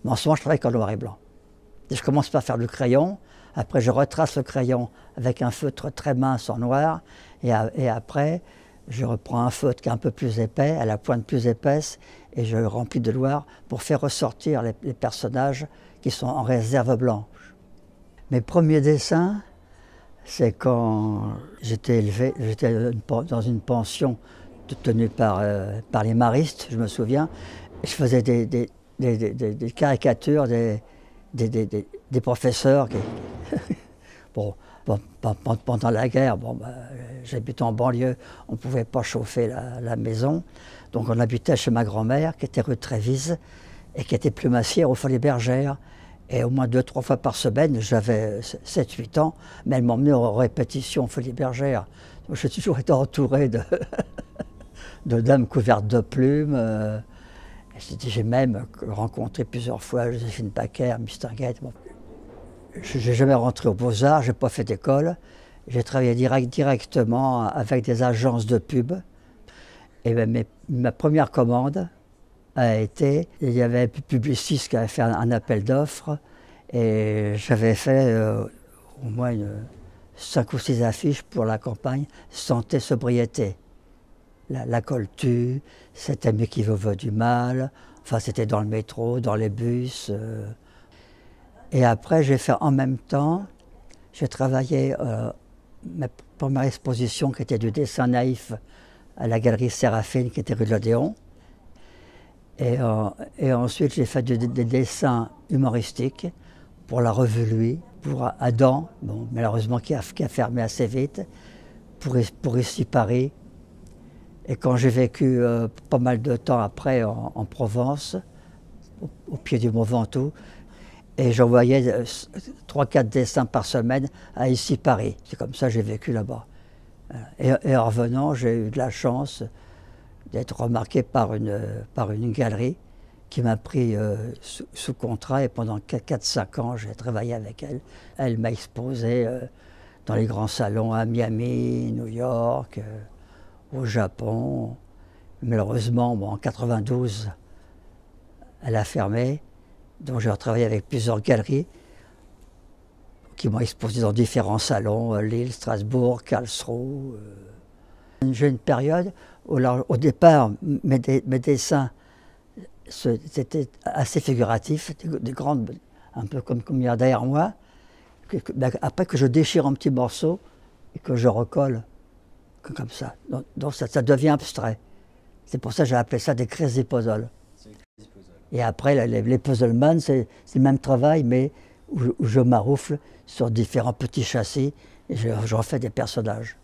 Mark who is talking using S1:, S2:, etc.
S1: Mais en ce moment, je travaille qu'en noir et blanc. Et je commence par faire le crayon, après je retrace le crayon avec un feutre très mince en noir, et après je reprends un feutre qui est un peu plus épais, à la pointe plus épaisse, et je le remplis de noir pour faire ressortir les personnages qui sont en réserve blanche. Mes premiers dessins, c'est quand j'étais dans une pension tenue par les maristes, je me souviens. Je faisais des caricatures des professeurs. Bon, pendant la guerre, j'habitais en banlieue, on ne pouvait pas chauffer la maison. Donc on habitait chez ma grand-mère, qui était rue Trévise, et qui était plumassière aux Folies Bergères. Et au moins 2-3 fois par semaine, j'avais 7-8 ans, mais elle m'emmenait aux répétitions aux Folies Bergères. Donc j'ai toujours été entouré de dames couvertes de plumes. J'ai même rencontré plusieurs fois Joséphine Baker, Mistinguett. Bon. Je n'ai jamais rentré aux Beaux-Arts, je n'ai pas fait d'école. J'ai travaillé directement avec des agences de pub. Et ma première commande a été, il y avait un publiciste qui avait fait un appel d'offres et j'avais fait au moins 5 ou 6 affiches pour la campagne Santé Sobriété. La colle tue, c'était mieux qui veut du mal, enfin c'était dans le métro, dans les bus. Et après j'ai fait en même temps, j'ai travaillé ma première exposition qui était du dessin naïf à la galerie Séraphine qui était rue de l'Odéon. Et ensuite, j'ai fait des dessins humoristiques pour la revue Lui, pour Adam, bon, malheureusement qui a fermé assez vite, pour Ici Paris. Et quand j'ai vécu pas mal de temps après en Provence, au pied du Mont Ventoux, et j'envoyais 3-4 dessins par semaine à Ici Paris. C'est comme ça que j'ai vécu là-bas. Et en revenant, j'ai eu de la chance d'être remarqué par une galerie qui m'a pris sous contrat et pendant 4-5 ans j'ai travaillé avec elle. Elle m'a exposé dans les grands salons à Miami, New York, au Japon. Malheureusement, en 92, elle a fermé, donc j'ai retravaillé avec plusieurs galeries qui m'ont exposé dans différents salons, Lille, Strasbourg, Karlsruhe. J'ai une période où, au départ, mes dessins, c'était assez figuratif, des grandes, un peu comme il y a derrière moi. Après que je déchire en petits morceaux et que je recolle, comme ça. Donc ça devient abstrait. C'est pour ça que j'ai appelé ça des crazy puzzles. Et après, les puzzleman, c'est le même travail, mais où je maroufle sur différents petits châssis et je refais des personnages.